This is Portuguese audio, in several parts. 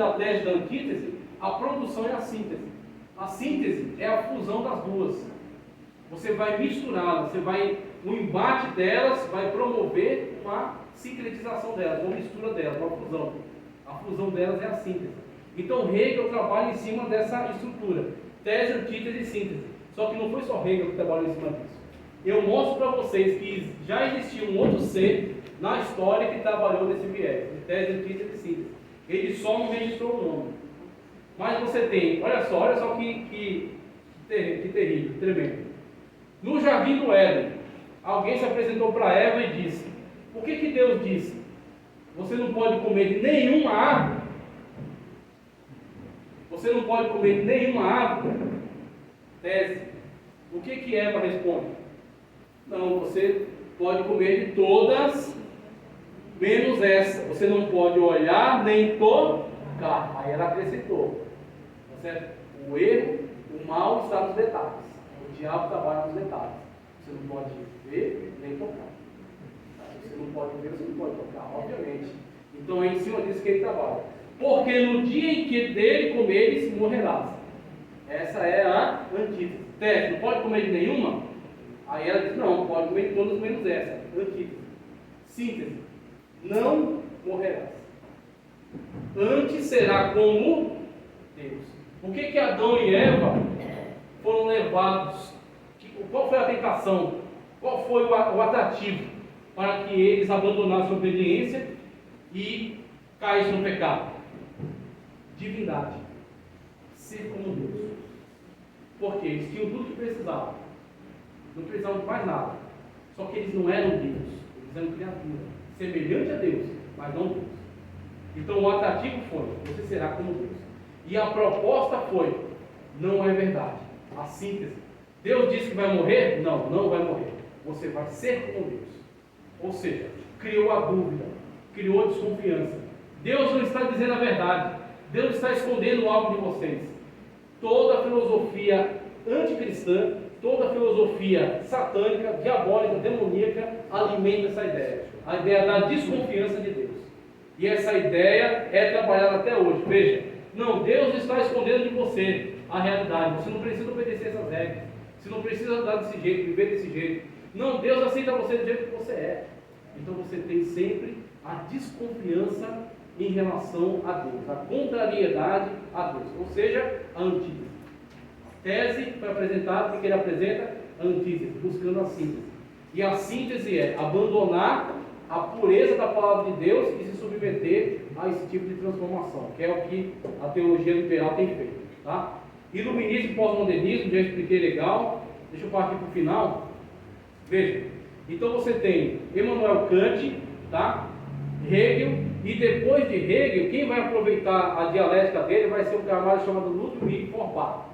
da tese e da antítese, a produção é a síntese. A síntese é a fusão das duas. Você vai misturá-las, o embate delas vai promover uma sincretização delas, uma mistura delas, uma fusão. A fusão delas é a síntese. Então Hegel trabalha em cima dessa estrutura, tese, antítese e síntese. Só que não foi só Hegel que trabalhou em cima disso. Eu mostro para vocês que já existia um outro ser na história que trabalhou nesse viés, de tese, antítese e síntese. Ele só não registrou o nome. Mas você tem, olha só que terrível, tremendo. No jardim do Éden, alguém se apresentou para Eva e disse: o que Deus disse? Você não pode comer de nenhuma árvore? Você não pode comer de nenhuma árvore? Tese. O que Eva responde? Não, você pode comer de todas, menos essa. Você não pode olhar nem tocar. Aí ela acrescentou. Tá certo? O erro, o mal está nos detalhes. O diabo trabalha nos detalhes. Você não pode ver nem tocar. Você não pode ver, você não pode tocar, obviamente. Então é em cima disso que ele trabalha. Porque no dia em que dele comeres, morrerás. Essa é a antítese. Tese, não pode comer de nenhuma? Aí ela diz: não, pode comer de todas menos essa. Antítese. Síntese. Não morrerás. Antes será como Deus. Por que Adão e Eva foram levados? Qual foi a tentação? Qual foi o atrativo para que eles abandonassem a obediência e caíssem no pecado? Divindade. Ser como Deus. Porque eles tinham tudo que precisavam. Não precisavam de mais nada. Só que eles não eram Deus. Eles eram criatura. Semelhante a Deus, mas não Deus. Então o atrativo foi: você será como Deus. E a proposta foi: não é verdade. A síntese. Deus disse que vai morrer? Não, não vai morrer. Você vai ser como Deus. Ou seja, criou a dúvida, criou a desconfiança. Deus não está dizendo a verdade. Deus está escondendo algo de vocês. Toda a filosofia anticristã, toda a filosofia satânica, diabólica, demoníaca, alimenta essa ideia. A ideia da desconfiança de Deus. E essa ideia é trabalhada até hoje. Veja, não, Deus está escondendo de você a realidade. Você não precisa obedecer essas regras. Você não precisa andar desse jeito, viver desse jeito. Não, Deus aceita você do jeito que você é. Então você tem sempre a desconfiança em relação a Deus, a contrariedade a Deus, ou seja, a antítese. A tese foi apresentada porque ele apresenta a antítese, buscando a síntese. E a síntese é abandonar a pureza da palavra de Deus e se submeter a esse tipo de transformação, que é o que a teologia liberal tem feito. Tá? Iluminismo e pós-modernismo, já expliquei legal. Deixa eu partir para o final. Veja, então você tem Immanuel Kant, tá? Hegel, e depois de Hegel, quem vai aproveitar a dialética dele vai ser um camarada chamado Ludwig Feuerbach.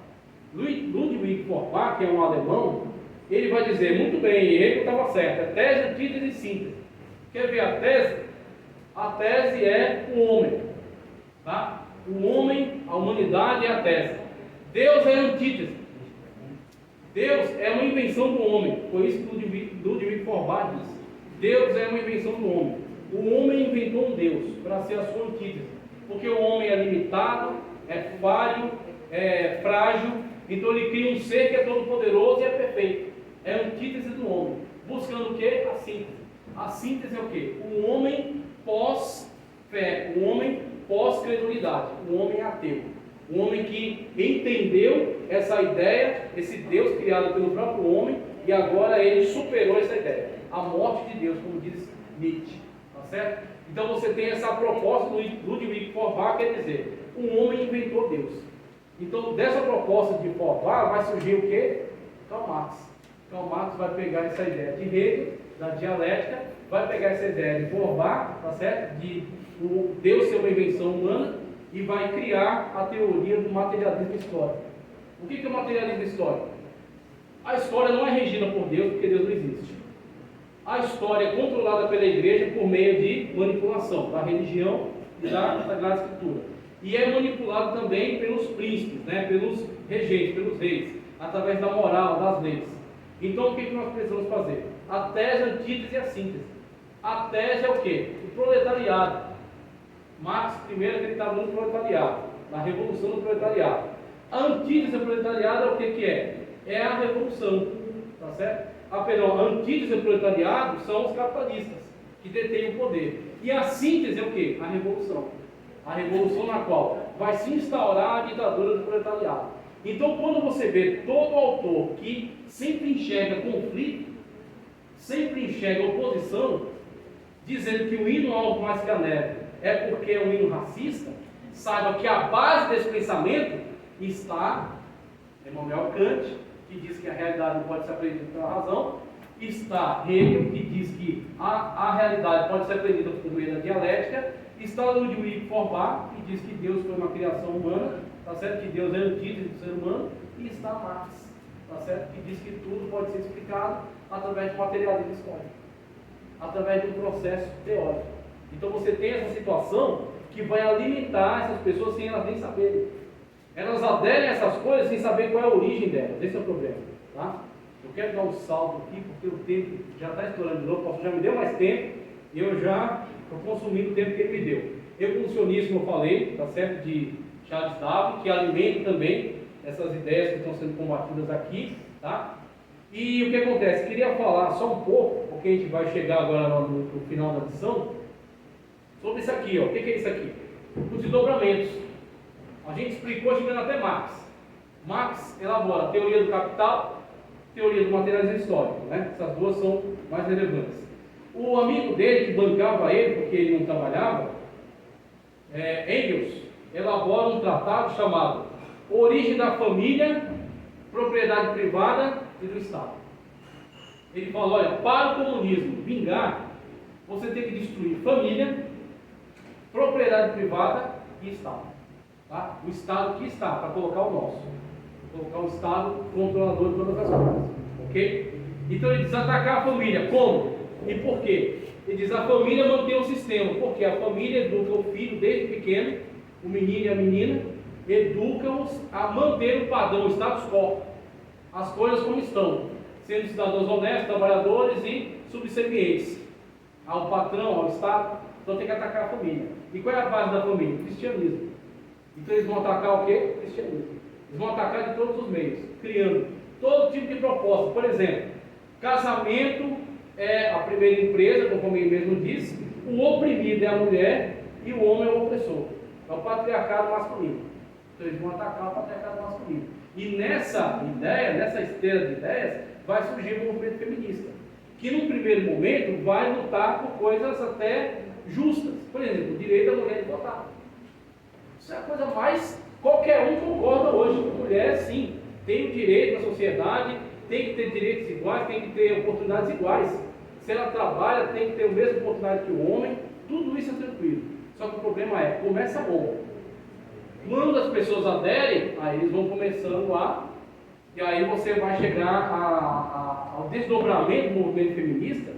Ludwig Feuerbach, que é um alemão, ele vai dizer: muito bem, Hegel estava certo, é tese, antítese e síntese. Quer ver a tese? A tese é o homem, tá? O homem, a humanidade é a tese. Deus é a antítese. Deus é uma invenção do homem. Foi isso que Ludwig Feuerbach disse. Deus é uma invenção do homem. O homem inventou um Deus para ser a sua antítese. Porque o homem é limitado, é falho, é frágil. Então ele cria um ser que é todo poderoso e é perfeito. É a antítese do homem. Buscando o quê? A síntese. A síntese é o quê? O homem pós-fé. O homem pós-credulidade. O homem ateu. O homem que entendeu essa ideia, esse Deus criado pelo próprio homem, e agora ele superou essa ideia. A morte de Deus, como diz Nietzsche. Tá certo? Então você tem essa proposta do Ludwig Feuerbach, quer dizer, um homem inventou Deus. Então dessa proposta de Feuerbach vai surgir o quê? Karl Marx. Karl Marx vai pegar essa ideia de Hegel, da dialética, vai pegar essa ideia de Feuerbach, tá certo? De o Deus ser uma invenção humana, e vai criar a teoria do materialismo histórico. O que é o materialismo histórico? A história não é regida por Deus, porque Deus não existe. A história é controlada pela igreja por meio de manipulação da religião e da Sagrada Escritura. E é manipulado também pelos príncipes, né? Pelos regentes, pelos reis, através da moral, das leis. Então o que nós precisamos fazer? A tese, a antítese e a síntese. A tese é o quê? O proletariado. Marx, primeiro, ele está no proletariado, na revolução do proletariado. A antítese do proletariado é o que é? É a revolução, tá certo? Perdão, a antítese do proletariado são os capitalistas, que detêm o poder. E a síntese é o que? A revolução. A revolução na qual vai se instaurar a ditadura do proletariado. Então, quando você vê todo autor que sempre enxerga conflito, sempre enxerga oposição, dizendo que o hino Alto Mais que a Neve é porque é um hino racista, saiba que a base desse pensamento está Immanuel Kant, que diz que a realidade não pode ser aprendida pela razão, está Hegel, que diz que a realidade pode ser aprendida por meio da dialética, está Ludwig Feuerbach, que diz que Deus foi uma criação humana, tá certo? Que Deus é antítese do ser humano, e está Marx, tá certo? Que diz que tudo pode ser explicado através de materialismo histórico, através de um processo teórico. Então você tem essa situação que vai alimentar essas pessoas sem elas nem saberem. Elas aderem a essas coisas sem saber qual é a origem delas. Esse é o problema, tá? Eu quero dar um salto aqui, porque o tempo já está estourando de novo. O pastor já me deu mais tempo e eu já estou consumindo o tempo que ele me deu. Evolucionismo, eu falei, tá certo? De Charles Darwin, que alimenta também essas ideias que estão sendo combatidas aqui, tá? E o que acontece? Queria falar só um pouco, porque a gente vai chegar agora no final da lição, sobre isso aqui, ó. O que é isso aqui? Os desdobramentos. A gente explicou chegando até Marx. Marx elabora a teoria do capital, teoria do materialismo histórico, né? Essas duas são mais relevantes. O amigo dele, que bancava ele, porque ele não trabalhava, Engels, elabora um tratado chamado Origem da Família, Propriedade Privada e do Estado. Ele fala, olha, para o comunismo vingar, você tem que destruir família, propriedade privada e Estado. Tá? O Estado que está, para colocar o nosso. Colocar um Estado controlador de todas as coisas. Ok? Então ele diz atacar a família. Como? E por quê? Ele diz a família mantém o sistema. Porque a família educa o filho desde pequeno, o menino e a menina, educa-os a manter o padrão, o status quo. As coisas como estão. Sendo cidadãos honestos, trabalhadores e subservientes ao patrão, ao Estado. Então tem que atacar a família. E qual é a base da família? O cristianismo. Então eles vão atacar o quê? O cristianismo. Eles vão atacar de todos os meios, criando todo tipo de proposta. Por exemplo, casamento é a primeira empresa, conforme ele mesmo disse, o oprimido é a mulher e o homem é o opressor. É o patriarcado masculino. Então eles vão atacar o patriarcado masculino. E nessa ideia, nessa esteira de ideias, vai surgir o movimento feminista, que num primeiro momento vai lutar por coisas até justas. Por exemplo, o direito da mulher de votar. Isso é a coisa mais... Qualquer um concorda hoje. A mulher, sim, tem o direito na sociedade, tem que ter direitos iguais, tem que ter oportunidades iguais. Se ela trabalha, tem que ter a mesma oportunidade que o homem. Tudo isso é tranquilo. Só que o problema é, começa bom. Quando as pessoas aderem, aí eles vão começando a... E aí você vai chegar ao desdobramento do movimento feminista,